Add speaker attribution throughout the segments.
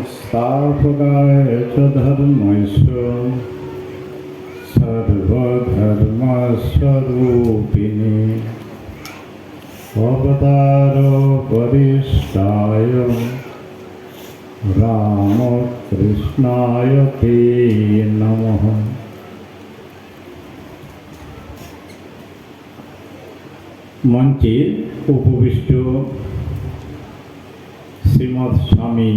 Speaker 1: स्थापकाय च धर्मस्य सर्वधर्मस्वरूपिणे अवतारपरिष्टाय रामकृष्णाय ते नमः। मंचे उपविष्ट श्रीमद स्वामी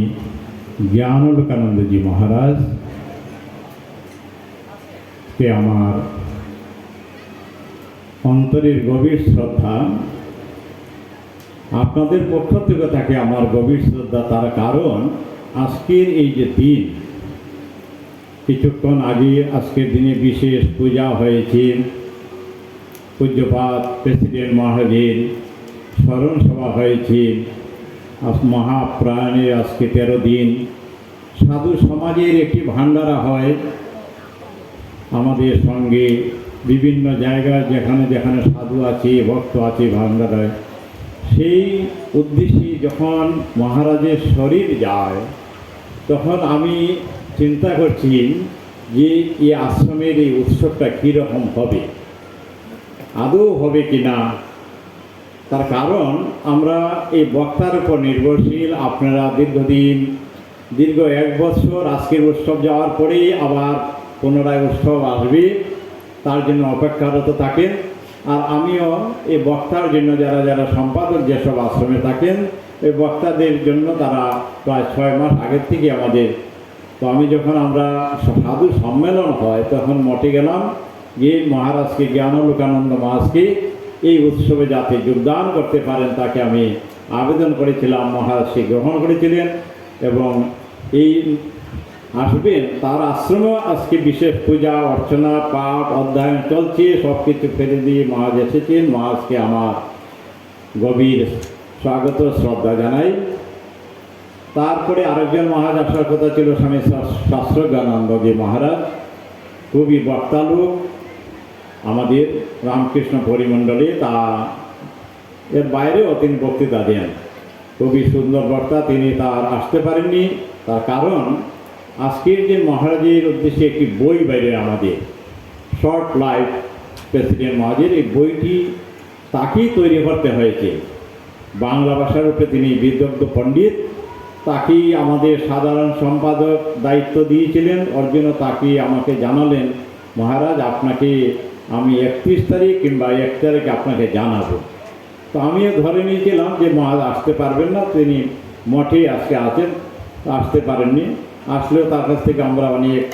Speaker 1: ज्ञानालोकानंद जी महाराज के आमार अंतरेर गभीर श्रद्धा। आपनादेर पक्ष थेके ताके आमार गभीर श्रद्धा। तार कारण आजकेर এই যে দিন, কিছুক্ষণ আগে আজকের দিনে বিশেষ পূজা হয়েছে। पूज्यपाद प्रेसिडेंट महाराजेर स्मरण सभा হয়েছে। आज महाप्राणे आज के 13 दिन साधु समाजेर एक भाण्डारा है आमादेर संगे विभिन्न जायगाय जेखाने जेखाने साधु आछे भक्त आछे भाण्डाराय सेई उद्देश्ये जखन महाराजेर शरीर जाय तखन आमी चिंता करछि जे এই आश्रमेर এই उत्सवटा कि रकम होबे, आदौ होबे किना। तार कारण आमरा এই বক্তার উপর নির্ভরশীল। আপনারা দীর্ঘ 1 বছর আজকের উৎসব যাওয়ার পরেই আবার পুনরায় উৎসব আসবে, তার জন্য অপেক্ষারত থাকেন। আর আমিও এই বক্তার জন্য যারা যারা সম্পাদক যেসব আশ্রমে থাকেন এই বক্তাদের জন্য তারা প্রায় 6 মাস আগের থেকে আমাদের। তো আমি যখন আমরা সাধু সম্মেলন হয় তখন মঠে গেলাম, গিয়ে মহারাজকে জ্ঞানালোকানন্দ মহারাজকে এই উৎসবে যাতে যোগদান করতে পারেন তাকে আমি আবেদন করেছিলাম। মহারাজ সে গ্রহণ করেছিলেন এবং এই আসবেন। তার আশ্রমে আজকে বিশেষ পূজা অর্চনা পাঠ অধ্যয়ন চলছে। সব কিছু ফেলে দিয়ে মহারাজ এসেছেন। মহারাজকে আমার গভীর স্বাগত শ্রদ্ধা জানাই। তারপরে আরেকজন মহারাজ আসার কথা ছিল স্বামী শাস্ত্রজ্ঞানন্দজি মহারাজ, খুবই বক্তা লোক আমাদের রামকৃষ্ণ পরিমণ্ডলে। তা এর বাইরেও তিনি বক্তৃতা দেন, খুবই সুন্দর বক্তা। তিনি তার আসতে পারেননি, তার কারণ আজকের যে মহারাজের উদ্দেশ্যে একটি বই বাইরে আমাদের শর্ট লাইফ প্রেসিডেন্ট মহারাজের, এই বইটি তাকেই তৈরি করতে হয়েছে। বাংলা ভাষার উপরে তিনি বিদগ্ধ পণ্ডিত, তাকেই আমাদের সাধারণ সম্পাদক দায়িত্ব দিয়েছিলেন। ওর জন্য তাকেই আমাকে জানালেন, মহারাজ আপনাকে আমি 31 তারিখ কিংবা 1 তারিখে আপনাকে জানাবো। তো আমিও ধরে নিয়েছিলাম যে মহারাজ আসতে পারবেন না, তিনি মঠে আজকে আছেন, আসতে পারেননি। আসলেও তার কাছ থেকে আমরা অনেক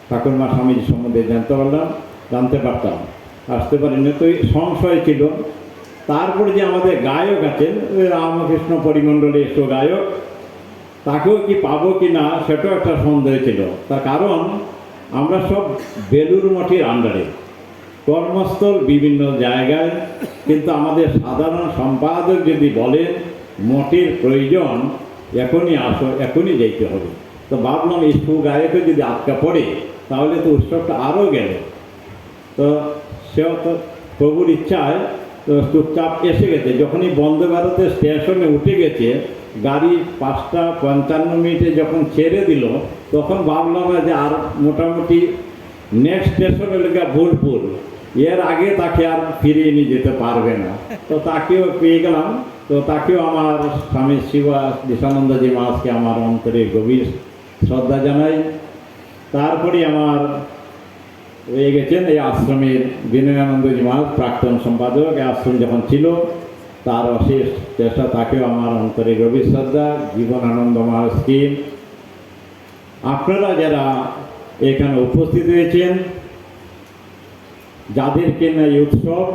Speaker 1: ঠাকুরমা স্বামীজি সম্বন্ধে জানতে পারতাম, আসতে পারেননি। তো সংশয় ছিল। তারপরে যে আমাদের গায়ক আছেন রামকৃষ্ণ পরিমণ্ডলে এসো গায়ক, তাকেও কি পাবো কি না সেটাও একটা সন্দেহ ছিল। তার কারণ আমরা সব বেলুর মঠের আন্ডারে, কর্মস্থল বিভিন্ন জায়গায়, কিন্তু আমাদের সাধারণ সম্পাদক যদি বলেন মঠের প্রয়োজন এখনই আসো এখনই যেতে হবে, তো ভাবলাম এই গায়কে যদি আটকা পড়ে তাহলে তো উৎসবটা আরও গেল। তো সেও তো প্রভুর ইচ্ছায় তো চুপচাপ এসে গেছে। যখনই বন্দে ভারতের স্টেশনে উঠে গেছে, গাড়ি 5:55 যখন ছেড়ে দিল তখন ভাবলাম যে আর মোটামুটি নেক্সট স্টেশন হলে বোলপুর, এর আগে তাকে আর ফিরিয়ে নিয়ে যেতে পারবে না। তো তাকেও পেয়ে গেলাম। তো তাকেও আমার স্বামী বিশানন্দজি মহারাজকে আমার অন্তরে গভীর শ্রদ্ধা জানাই। তারপরে আমার হয়ে গেছেন এই আশ্রমের বিনয়ানন্দজি মহারাজ, প্রাক্তন সম্পাদক। এই আশ্রম যখন ছিল তার অশেষ চেষ্টা, তাকেও আমার অন্তরে গভীর শ্রদ্ধা। জীবনানন্দ মহারাজকে, আপনারা যারা এখানে উপস্থিত হয়েছেন, যাদেরকে না এই উৎসব,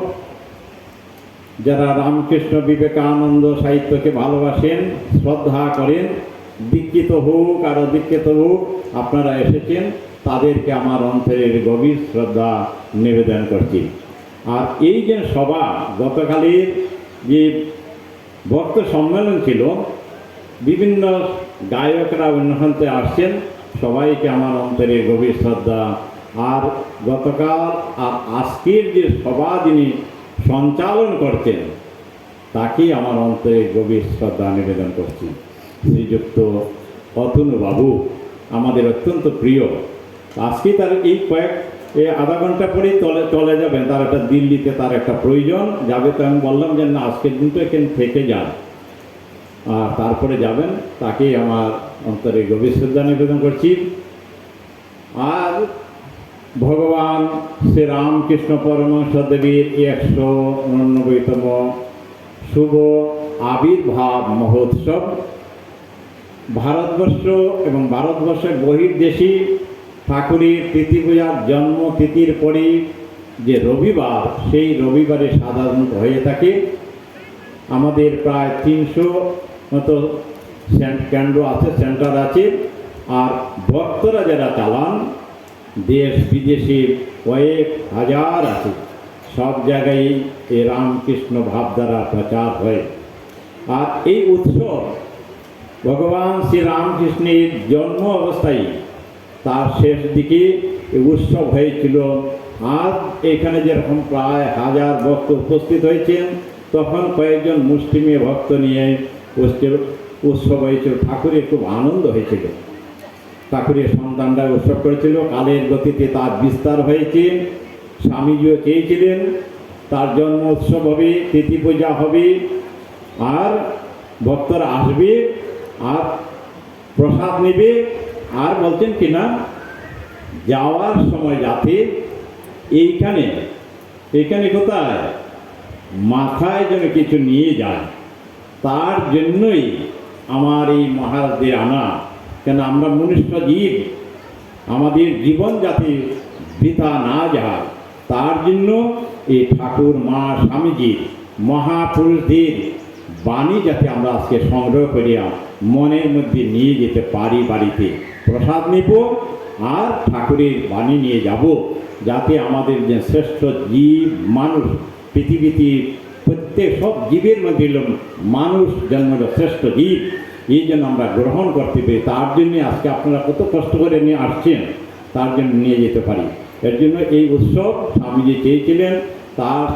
Speaker 1: যারা রামকৃষ্ণ বিবেকানন্দ সাহিত্যকে ভালোবাসেন শ্রদ্ধা করেন, দীক্ষিত হোক আর অদীক্ষিত হোক, আপনারা এসেছেন, তাদেরকে আমার অন্তরের গভীর শ্রদ্ধা নিবেদন করছি। আর এই যে সভা, গতকালের যে ভক্ত সম্মেলন ছিল, বিভিন্ন গায়করা অন্যখানতে আসছেন, সবাইকে আমার অন্তরের গভীর শ্রদ্ধা। আর গতকাল আর আজকের যে সভা যিনি সঞ্চালন করছেন তাকেই আমার অন্তরে গভীর শ্রদ্ধা নিবেদন করছি। শ্রীযুক্ত অতনু বাবু আমাদের অত্যন্ত প্রিয়। আজকে তার এই আধা ঘন্টা পরেই চলে যাবেন, তার একটা দিল্লিতে তার একটা প্রয়োজন যাবে। তো আমি বললাম যে না, আজকের দিন তো এখানে থেকে যান আর তারপরে যাবেন। তাকেই আমার অন্তরে গভীর শ্রদ্ধা নিবেদন করছি। আর ভগবান শ্রীরামকৃষ্ণ পরমহংসদেবের 189তম শুভ আবির্ভাব মহোৎসব ভারতবর্ষ এবং ভারতবর্ষের বহির্দেশী ঠাকুরের তিথি পূজার জন্মতিথির পরে যে রবিবার, সেই রবিবারে সাধারণত হয়ে থাকে। আমাদের প্রায় 300 মতো কেন্দ্র আছে, সেন্টার আছে। আর ভক্তরা যারা চালান দেশ বিদেশে কয়েক হাজার আছে, সব জায়গায় এই রামকৃষ্ণ ভাবধারা প্রচার হয়। আর এই উৎসব ভগবান শ্রীরামকৃষ্ণের জন্ম অবস্থায় তার শেষ দিকে এই উৎসব হয়েছিল। আজ এখানে যেরকম প্রায় 1000 ভক্ত উপস্থিত হয়েছেন, তখন কয়েকজন মুষ্টিমেয় ভক্ত নিয়ে উৎসব হয়েছিল। ঠাকুরের খুব আনন্দ হয়েছিল। ঠাকুরের সন্তানরা উৎসব করেছিল। কালের গতিতে তার বিস্তার হয়েছে। স্বামীজিও চেয়েছিলেন তার জন্ম উৎসব হবে, তিথি পূজা হবে, আর ভক্তরা আসবে আর প্রসাদ নেবে। আর বলছেন কিনা যাওয়ার সময় যাতে এইখানে কোথায় মাথায় যেন কিছু নিয়ে যায়, তার জন্যই আমার এই মহারাজদের আনা। কেন আমরা মনুষ্য জীব, আমাদের জীবন যাতে বৃথা না যায়, তার জন্য এই ঠাকুর মা স্বামীজির মহাপুরুষদের বাণী যাতে আমরা আজকে সংগ্রহ করিয়া মনের মধ্যে নিয়ে যেতে পারি। বাড়িতে প্রসাদ নিব আর ঠাকুরের বাণী নিয়ে যাব, যাতে আমাদের যে শ্রেষ্ঠ জীব মানুষ, পৃথিবীতে প্রত্যেক সব জীবের মধ্যে মানুষ জন্ম শ্রেষ্ঠ জীব, এই জন্য আমরা গ্রহণ করতে পারি। তার জন্যে আজকে আপনারা কত কষ্ট করে নিয়ে আসছেন, তার জন্য নিয়ে যেতে পারি। এর জন্য এই উৎসব স্বামীজি চেয়েছিলেন তার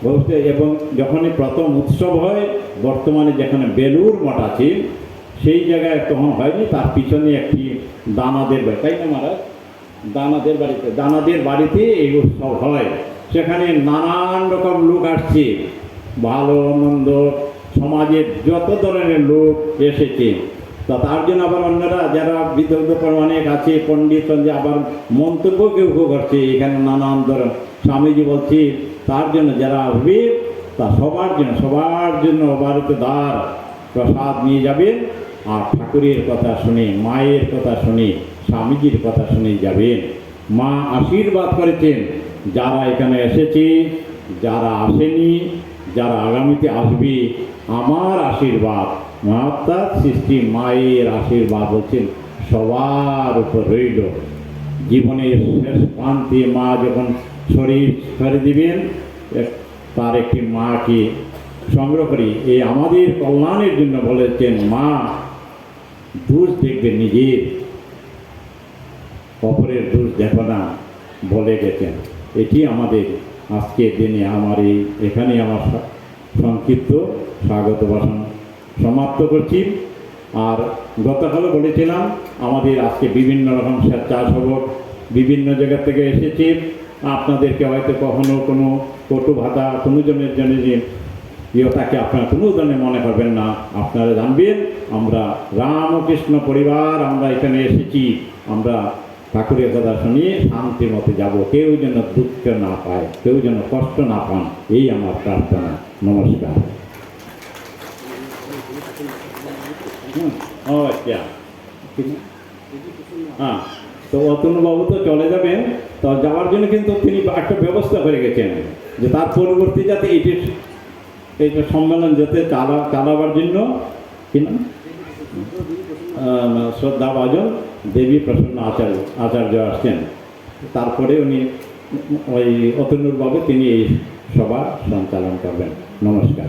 Speaker 1: বলতে। এবং যখনই প্রথম উৎসব হয়, বর্তমানে যেখানে বেলুর মঠ আছে সেই জায়গায় তখন হয়নি, তার পিছনে একটি দানাদের বাড়ি, তাই না মহারাজ? দানাদের বাড়িতে এই উৎসব হয়। সেখানে নানান রকম লোক আসছে, ভালো মন্দ সমাজের যত ধরনের লোক এসেছে। তা তার জন্য আবার অন্যরা যারা বিদগ্ধ অনেক আছে, পণ্ডিত, আবার মন্তব্য কেউ করছে এখানে নানান ধরনের। স্বামীজি বলছি তার জন্য যারা আসবে তা সবার জন্য অবারিত দ্বার প্রসাদ নিয়ে যাবেন। আর ঠাকুরের কথা শুনে, মায়ের কথা শুনে, স্বামীজির কথা শুনে যাবেন। মা আশীর্বাদ করেছেন যারা এখানে এসেছে, যারা আসেনি, যারা আগামীতে আসবে, আমার আশীর্বাদ, মহাত্মা সৃষ্টি মায়ের আশীর্বাদ হচ্ছেন সবার উপর রইল। জীবনের শেষ প্রান্তে মা যখন শরীর ছেড়ে দিবেন, তার একটি মাকে সংগ্রহ করি। এই আমাদের কল্যাণের জন্য বলেছেন, মা দোষ দেখবে নিজের, অপরের দোষ দেখো না বলে গেছেন। এটি আমাদের আজকের দিনে আমার এখানে আমার সংক্ষিপ্ত স্বাগত ভাষণ সমাপ্ত করছি। আর গতকালও বলেছিলাম আমাদের আজকে বিভিন্ন রকম স্বেচ্ছাসেবক বিভিন্ন জায়গা থেকে এসেছে। আপনাদেরকে হয়তো কখনো কোনো কটু ভাতা কোনো জনের জন্য যে তাকে আপনারা কোনো ধরনের মনে করবেন না। আপনারা জানবেন আমরা রামকৃষ্ণ পরিবার, আমরা এখানে এসেছি, আমরা ঠাকুরের কথা শুনিয়ে শান্তির মতে যাব। কেউ যেন দুঃখ না পায়, কেউ যেন কষ্ট না পান, এই আমার প্রার্থনা। নমস্কার। আচ্ছা, হ্যাঁ, তো অতনুবাবু তো চলে যাবেন। তো যাওয়ার জন্য কিন্তু তিনি একটা ব্যবস্থা করে গেছেন যে তার পরবর্তী যাতে এইটা সম্মেলন যাতে চালাবার জন্য কিনা শ্রদ্ধাভাজন দেবী প্রসন্ন আচার্য আসছেন। তারপরে উনি ওই অতনুরবাবু তিনি এই সভা সঞ্চালন করবেন। নমস্কার।